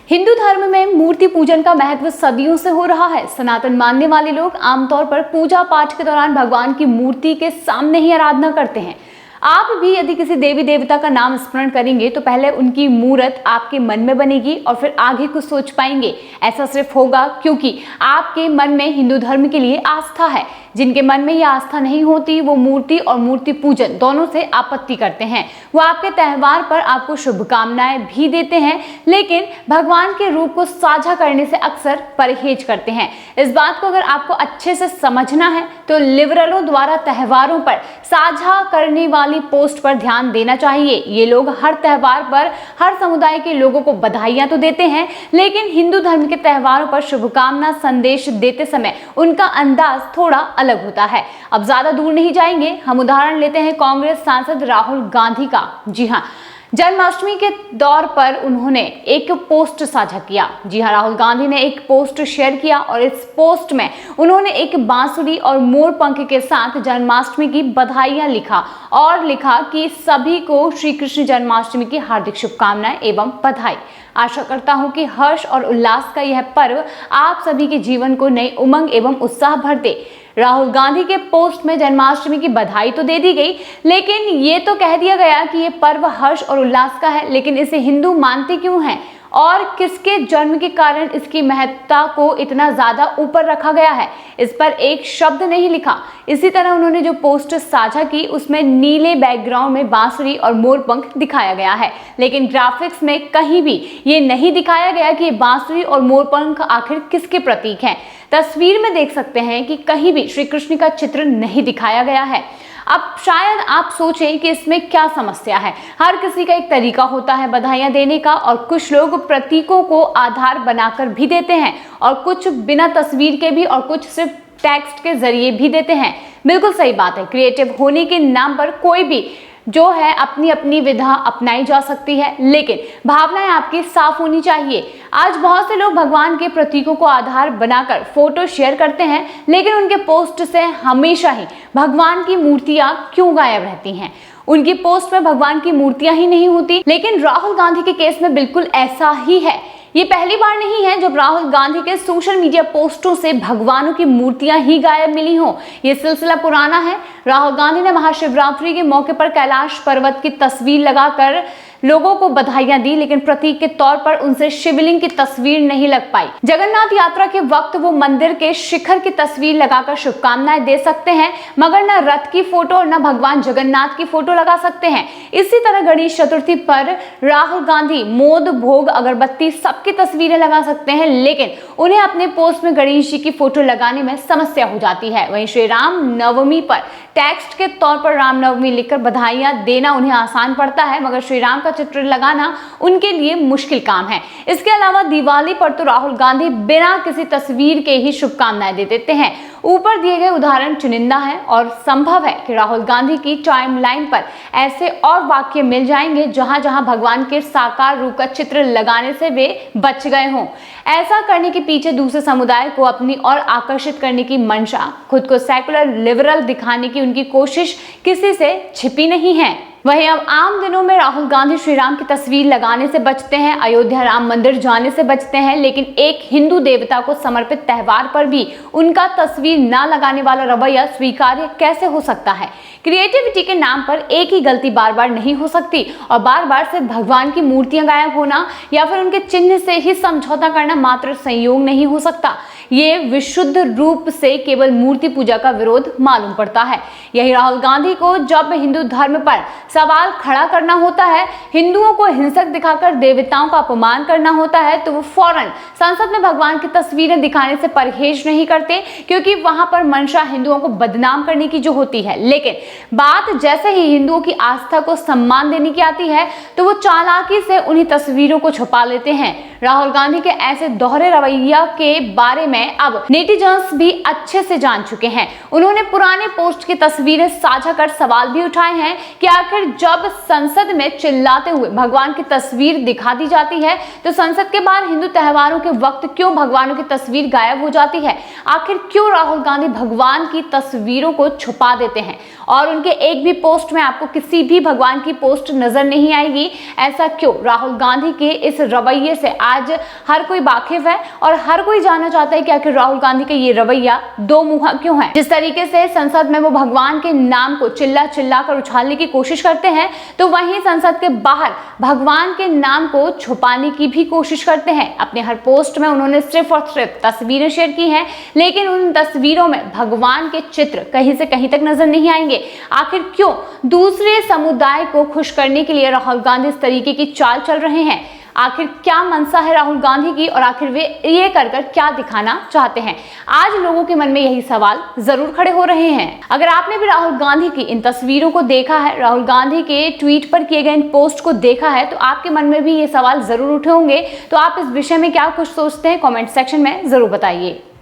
हिंदू धर्म में मूर्ति पूजन का महत्व सदियों से हो रहा है। सनातन मानने वाले लोग आमतौर पर पूजा पाठ के दौरान भगवान की मूर्ति के सामने ही आराधना करते हैं। आप भी यदि किसी देवी देवता का नाम स्मरण करेंगे तो पहले उनकी मूर्त आपके मन में बनेगी और फिर आगे कुछ सोच पाएंगे। ऐसा सिर्फ होगा क्योंकि आपके मन में हिंदू धर्म के लिए आस्था है। जिनके मन में यह आस्था नहीं होती वो मूर्ति और मूर्ति पूजन दोनों से आपत्ति करते हैं। वो आपके त्यौहार पर आपको शुभकामनाएं भी देते हैं, लेकिन भगवान के रूप को साझा करने से अक्सर परहेज करते हैं। इस बात को अगर आपको अच्छे से समझना है तो लिबरलों द्वारा त्योहारों पर साझा करने वाली पोस्ट पर ध्यान देना चाहिए। ये लोग हर त्योहार पर हर समुदाय के लोगों को बधाइयां तो देते हैं, लेकिन हिंदू धर्म के त्योहारों पर शुभकामना संदेश देते समय उनका अंदाज थोड़ा अलग होता है। अब ज्यादा दूर नहीं जाएंगे, हम उदाहरण लेते हैं कांग्रेस सांसद राहुल गांधी का। जी हाँ, जन्माष्टमी के दौर पर उन्होंने एक पोस्ट साझा किया। जी हाँ, राहुल गांधी ने एक पोस्ट शेयर किया और इस पोस्ट में उन्होंने एक बांसुरी और मोर पंख के साथ जन्माष्टमी की बधाइयां लिखा और लिखा कि सभी को श्री कृष्ण जन्माष्टमी की हार्दिक शुभकामनाएं एवं बधाई। आशा करता हूं कि हर्ष और उल्लास का यह पर्व आप सभी के जीवन को नई उमंग एवं उत्साह भर दे। राहुल गांधी के पोस्ट में जन्माष्टमी की बधाई तो दे दी गई, लेकिन ये तो कह दिया गया कि ये पर्व हर्ष और उल्लास का है, लेकिन इसे हिंदू मानते क्यों हैं और किसके जन्म के कारण इसकी महत्ता को इतना ज्यादा ऊपर रखा गया है, इस पर एक शब्द नहीं लिखा। इसी तरह उन्होंने जो पोस्ट साझा की उसमें नीले बैकग्राउंड में बांसुरी और मोरपंख दिखाया गया है, लेकिन ग्राफिक्स में कहीं भी ये नहीं दिखाया गया कि बांसुरी और मोरपंख आखिर किसके प्रतीक हैं। तस्वीर में देख सकते हैं कि कहीं भी श्री कृष्ण का चित्र नहीं दिखाया गया है। अब शायद आप सोचें कि इसमें क्या समस्या है। हर किसी का एक तरीका होता है बधाइयां देने का, और कुछ लोग प्रतीकों को आधार बनाकर भी देते हैं और कुछ बिना तस्वीर के भी और कुछ सिर्फ टेक्स्ट के जरिए भी देते हैं। बिल्कुल सही बात है, क्रिएटिव होने के नाम पर कोई भी जो है अपनी अपनी विधा अपनाई जा सकती है, लेकिन भावनाएं आपकी साफ होनी चाहिए। आज बहुत से लोग भगवान के प्रतीकों को आधार बनाकर फोटो शेयर करते हैं, लेकिन उनके पोस्ट से हमेशा ही भगवान की मूर्तियां क्यों गायब रहती हैं? उनकी पोस्ट में भगवान की मूर्तियां ही नहीं होती, लेकिन राहुल गांधी के केस में बिल्कुल ऐसा ही है। ये पहली बार नहीं है जब राहुल गांधी के सोशल मीडिया पोस्टों से भगवानों की मूर्तियां ही गायब मिली हों। ये सिलसिला पुराना है। राहुल गांधी ने महाशिवरात्रि के मौके पर कैलाश पर्वत की तस्वीर लगाकर लोगों को बधाइयां दी, लेकिन प्रतीक के तौर पर उनसे शिवलिंग की तस्वीर नहीं लग पाई। जगन्नाथ यात्रा के वक्त वो मंदिर के शिखर की तस्वीर लगाकर शुभकामनाएं दे सकते हैं, मगर न रथ की फोटो और न भगवान जगन्नाथ की फोटो लगा सकते हैं। इसी तरह गणेश चतुर्थी पर राहुल गांधी मोद भोग अगरबत्ती सबकी तस्वीरें लगा सकते हैं, लेकिन उन्हें अपने पोस्ट में गणेश जी की फोटो लगाने में समस्या हो जाती है। वहीं श्री राम नवमी पर टेक्स्ट के तौर पर रामनवमी लिखकर बधाइयां देना उन्हें आसान पड़ता है, मगर श्री राम का चित्र लगाना उनके लिए मुश्किल काम है। इसके अलावा दिवाली पर तो राहुल गांधी बिना किसी तस्वीर के ही शुभकामनाएं दे देते हैं। ऊपर दिए गए उदाहरण चुनिंदा है और संभव है कि राहुल गांधी की टाइमलाइन पर ऐसे और वाक्य मिल जाएंगे जहां जहां भगवान के साकार रूप का चित्र लगाने से वे बच गए हों। ऐसा करने के पीछे दूसरे समुदाय को अपनी ओर आकर्षित करने की मंशा, खुद को सेकुलर लिबरल दिखाने की उनकी कोशिश किसी से छिपी नहीं है। वहीं अब आम दिनों में राहुल गांधी श्री राम की तस्वीर लगाने से बचते हैं, अयोध्या राम मंदिर जाने से बचते हैं, लेकिन एक हिंदू देवता को समर्पित त्यौहार पर भी उनका तस्वीर ना लगाने वाला रवैया स्वीकार्य कैसे हो सकता है? क्रिएटिविटी के नाम पर एक ही गलती बार बार नहीं हो सकती, और बार बार से भगवान की मूर्तियां गायब होना या फिर उनके चिन्ह से ही समझौता करना मात्र संयोग नहीं हो सकता। ये विशुद्ध रूप से केवल मूर्ति पूजा का विरोध मालूम पड़ता है। यही राहुल गांधी को जब हिंदू धर्म पर सवाल खड़ा करना होता है, हिंदुओं को हिंसक दिखाकर देवताओं का अपमान करना होता है, तो वो फौरन संसद में भगवान की तस्वीरें दिखाने से परहेज नहीं करते, क्योंकि वहां पर मंशा हिंदुओं को बदनाम करने की जो होती है। लेकिन बात जैसे ही हिंदुओं की आस्था को सम्मान देने की आती है तो वो चालाकी से उन्हीं तस्वीरों को छुपा लेते हैं। राहुल गांधी के ऐसे दोहरे रवैया के बारे में अब नेटिजन्स भी अच्छे से जान चुके हैं। उन्होंने पुराने पोस्ट की तस्वीरें साझा कर सवाल भी उठाए हैं कि आखिर जब संसद में चिल्लाते हुए भगवान की तस्वीर दिखा दी जाती है तो संसद के बाहर हिंदू त्योहारों के वक्त क्यों भगवानों की तस्वीर गायब हो जाती है? आखिर क्यों राहुल गांधी भगवान की तस्वीरों को छुपा देते हैं और उनके एक भी पोस्ट में आपको किसी भी भगवान की पोस्ट नजर नहीं आएगी? ऐसा क्यों? राहुल गांधी के इस रवैये से आज हर कोई वाकिफ है और हर कोई जानना चाहता है कि आखिर राहुल गांधी का ये रवैया दो मुहा क्यों है। जिस तरीके से संसद में वो भगवान के नाम को चिल्ला चिल्ला कर उछालने की कोशिश करते हैं, तो वहीं संसद के बाहर भगवान के नाम को छुपाने की भी कोशिश करते हैं। अपने हर पोस्ट में उन्होंने सिर्फ और सिर्फ तस्वीरें शेयर की हैं, लेकिन उन तस्वीरों में भगवान के चित्र कहीं से कहीं तक नजर नहीं आएंगे। आखिर क्यों दूसरे समुदाय को खुश करने के लिए राहुल गांधी इस तरीके की चाल चल रहे हैं? आखिर क्या मंशा है राहुल गांधी की और आखिर वे ये कर क्या दिखाना चाहते हैं? आज लोगों के मन में यही सवाल जरूर खड़े हो रहे हैं। अगर आपने भी राहुल गांधी की इन तस्वीरों को देखा है, राहुल गांधी के ट्वीट पर किए गए इन पोस्ट को देखा है, तो आपके मन में भी ये सवाल जरूर उठे होंगे। तो आप इस विषय में क्या कुछ सोचते हैं, कमेंट सेक्शन में जरूर बताइए।